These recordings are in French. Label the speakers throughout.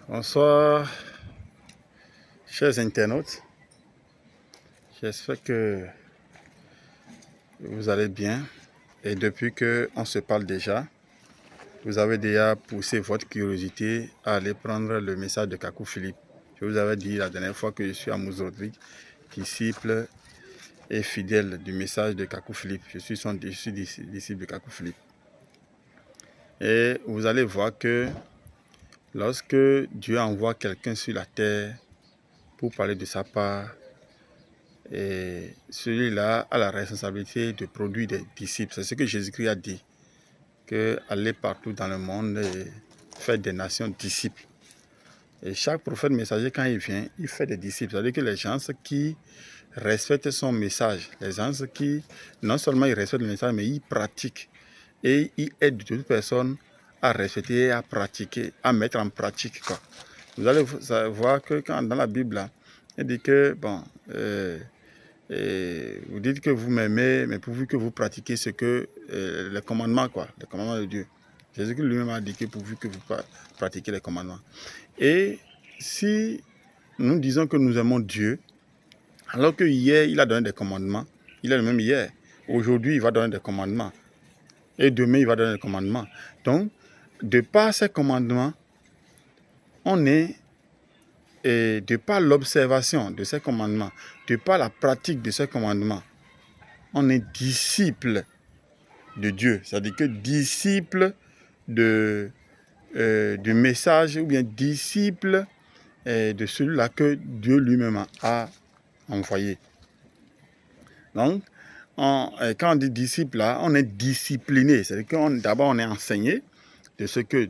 Speaker 1: Bonsoir, chers internautes. J'espère que vous allez bien. Et depuis qu'on se parle déjà, vous avez déjà poussé votre curiosité à aller prendre le message de Kakou Philippe. Je vous avais dit la dernière fois que je suis Amos Rodrigue, disciple et fidèle du message de Kakou Philippe. Je suis disciple de Kakou Philippe. Et vous allez voir que lorsque Dieu envoie quelqu'un sur la terre pour parler de sa part, et celui-là a la responsabilité de produire des disciples. C'est ce que Jésus-Christ a dit, que aller partout dans le monde et faire des nations disciples. Et chaque prophète messager, quand il vient, il fait des disciples. C'est-à-dire que les gens qui respectent son message, les gens qui, non seulement ils respectent le message, mais ils pratiquent. Et ils aident toute personne à respecter, à pratiquer, à mettre en pratique, quoi. Vous allez voir que quand dans la Bible, là, il dit que, bon, et vous dites que vous m'aimez, mais pourvu que vous pratiquez ce que les commandements, quoi, les commandements de Dieu. Jésus-Christ lui-même a dit que pourvu que vous pratiquez les commandements. Et si nous disons que nous aimons Dieu, alors que hier il a donné des commandements, il est le même hier. Aujourd'hui il va donner des commandements. Et demain il va donner des commandements. Donc, de par ces commandements, on est, et de par l'observation de ces commandements, de par la pratique de ces commandements, on est disciple de Dieu. C'est-à-dire que disciple du message ou bien disciple de celui-là que Dieu lui-même a envoyé. Donc, quand on dit disciple, là, on est discipliné. C'est-à-dire que d'abord, on est enseigné de ce que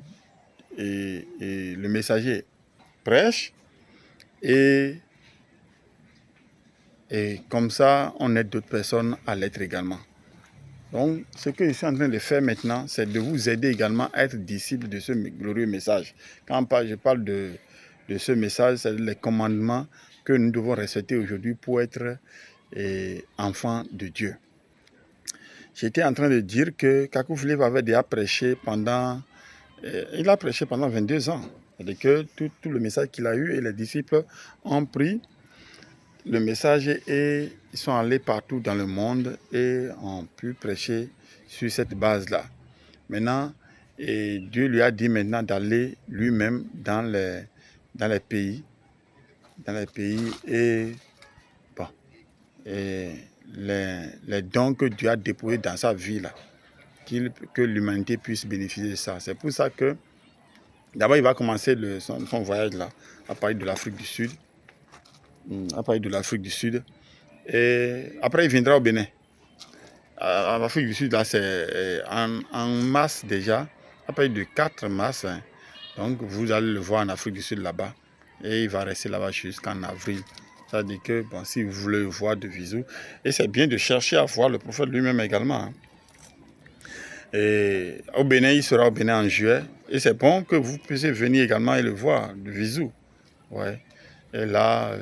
Speaker 1: le messager prêche et comme ça, on aide d'autres personnes à l'être également. Donc, ce que je suis en train de faire maintenant, c'est de vous aider également à être disciple de ce glorieux message. Quand je parle de ce message, c'est les commandements que nous devons respecter aujourd'hui pour être enfants de Dieu. J'étais en train de dire que Kakou Philippe avait déjà prêché pendant... il a prêché pendant 22 ans. C'est-à-dire que tout le message qu'il a eu et les disciples ont pris le message et ils sont allés partout dans le monde et ont pu prêcher sur cette base-là. Maintenant, Dieu lui a dit maintenant d'aller lui-même dans les pays. Et, bon, et les dons que Dieu a déposés dans sa vie, là, que l'humanité puisse bénéficier de ça. C'est pour ça que d'abord il va commencer son voyage là, à partir de l'Afrique du Sud. Et après il viendra au Bénin. En Afrique du Sud, là, c'est en mars déjà, à partir du 4 mars. Hein. Donc, vous allez le voir en Afrique du Sud là-bas. Et il va rester là-bas jusqu'en avril. C'est-à-dire que, bon, si vous voulez le voir de visu, et c'est bien de chercher à voir le prophète lui-même également. Hein. Et au Bénin, il sera au Bénin en juillet. Et c'est bon que vous puissiez venir également et le voir de visu. Ouais. Et là...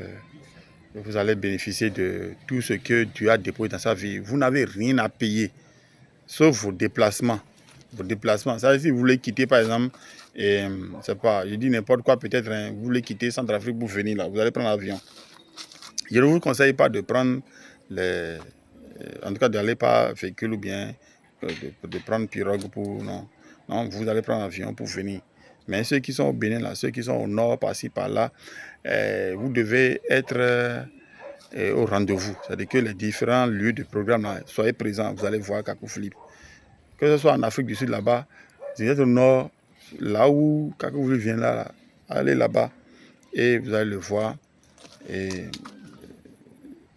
Speaker 1: vous allez bénéficier de tout ce que Dieu a déposé dans sa vie. Vous n'avez rien à payer, sauf vos déplacements. Vos déplacements. Ça, si vous voulez quitter, par exemple, c'est pas, je dis n'importe quoi, peut-être, hein, vous voulez quitter Centrafrique pour venir là, vous allez prendre l'avion. Je ne vous conseille pas de prendre en tout cas, d'aller par véhicule ou bien de prendre pirogue pour. Non. Non, vous allez prendre l'avion pour venir. Mais ceux qui sont au Bénin, là, ceux qui sont au nord, par-ci, par-là, vous devez être au rendez-vous. C'est-à-dire que les différents lieux de programme, là, soyez présents, vous allez voir Kakou Philippe. Que ce soit en Afrique du Sud, là-bas, si vous êtes au nord, là où Kakou Philippe vient là, allez là-bas et vous allez le voir. Et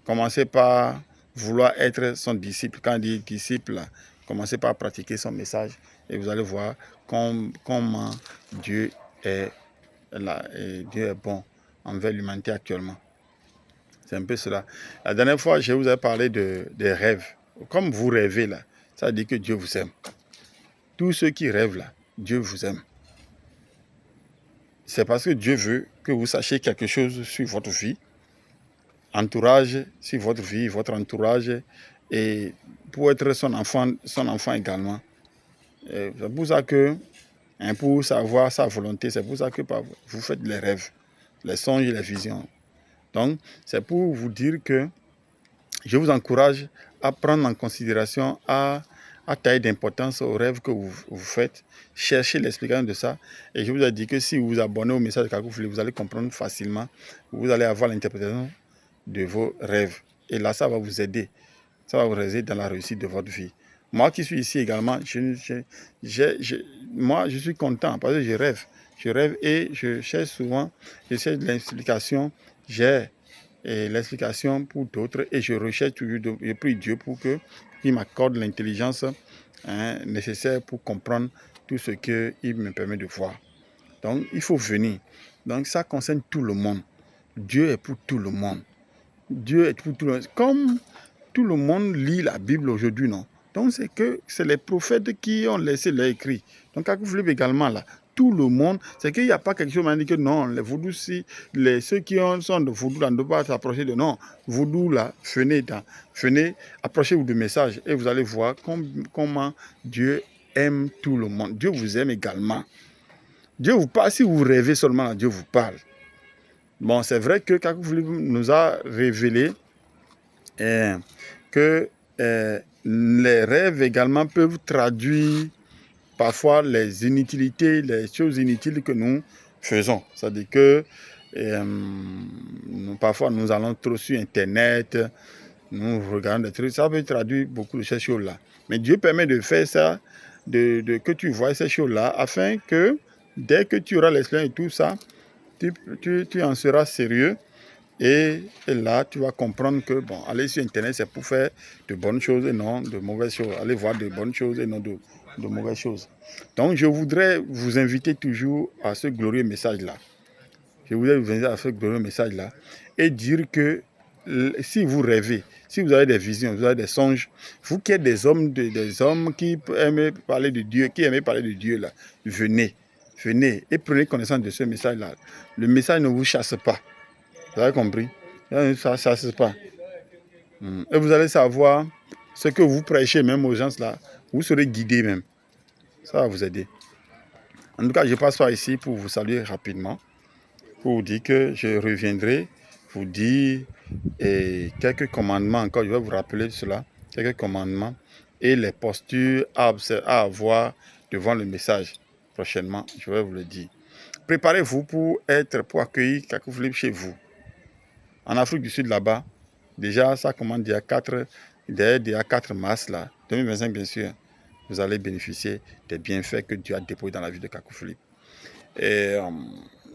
Speaker 1: commencez par vouloir être son disciple. Quand on dit disciple, là, commencez par pratiquer son message et vous allez voir comment Dieu est là et Dieu est bon envers l'humanité actuellement. C'est un peu cela. La dernière fois, je vous ai parlé des rêves. Comme vous rêvez là, ça veut dire que Dieu vous aime. Tous ceux qui rêvent là, Dieu vous aime. C'est parce que Dieu veut que vous sachiez quelque chose sur votre vie, entourage, sur votre vie, votre entourage, et pour être son enfant également. C'est pour ça que hein, pour savoir sa volonté. C'est pour ça que vous faites les rêves, les songes et les visions. Donc, c'est pour vous dire que je vous encourage à prendre en considération, à tailler d'importance aux rêves que vous faites. Cherchez l'explication de ça. Et je vous ai dit que si vous vous abonnez au message de Kakou Philippe, vous allez comprendre facilement. Vous allez avoir l'interprétation de vos rêves. Et là, ça va vous aider. Ça va vous aider dans la réussite de votre vie. Moi qui suis ici également, moi je suis content parce que je rêve. Je rêve et je cherche souvent, je cherche l'explication. J'ai l'explication pour d'autres et je recherche toujours, je prie Dieu pour qu'il m'accorde l'intelligence nécessaire pour comprendre tout ce qu'il me permet de voir. Donc il faut venir. Donc ça concerne tout le monde. Dieu est pour tout le monde. Dieu est pour tout le monde. Comme tout le monde lit la Bible aujourd'hui, non? Donc c'est les prophètes qui ont laissé leur écrit. Donc Kakou Philippe également là. Tout le monde, c'est qu'il n'y a pas quelque chose qui dit que non, les vaudous, si, ceux qui sont de vaudou, là, ne doivent pas s'approcher de non. Vaudou là, venez, approchez-vous du message et vous allez voir comment Dieu aime tout le monde. Dieu vous aime également. Dieu vous parle, si vous rêvez seulement, Dieu vous parle. Bon, c'est vrai que Kakou Philippe nous a révélé que les rêves également peuvent traduire parfois les inutilités, les choses inutiles que nous faisons. C'est-à-dire que parfois nous allons trop sur Internet, nous regardons des trucs, ça peut traduire beaucoup de ces choses-là. Mais Dieu permet de faire ça, que tu vois ces choses-là, afin que dès que tu auras l'expérience et tout ça, tu en seras sérieux. Et là, tu vas comprendre que, bon, aller sur Internet, c'est pour faire de bonnes choses et non de mauvaises choses. Aller voir de bonnes choses et non de mauvaises choses. Donc, je voudrais vous inviter toujours à ce glorieux message-là. Je voudrais vous inviter à ce glorieux message-là et dire que si vous rêvez, si vous avez des visions, vous avez des songes, vous qui êtes des hommes qui aiment parler de Dieu, là, venez et prenez connaissance de ce message-là. Le message ne vous chasse pas. Vous avez compris? Ça ne chasse pas. Et vous allez savoir ce que vous prêchez même aux gens là. Vous serez guidé même. Ça va vous aider. En tout cas, je passe par ici pour vous saluer rapidement. Pour vous dire que je reviendrai vous dire quelques commandements encore. Je vais vous rappeler cela. Quelques commandements et les postures à avoir devant le message. Prochainement, je vais vous le dire. Préparez-vous pour accueillir Kakou Philippe chez vous. En Afrique du Sud, là-bas, déjà, ça commence il y a 4 mars, là, 2025, bien sûr. Vous allez bénéficier des bienfaits que Dieu a déployés dans la vie de Kakou Philippe. Et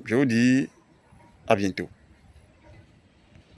Speaker 1: je vous dis à bientôt.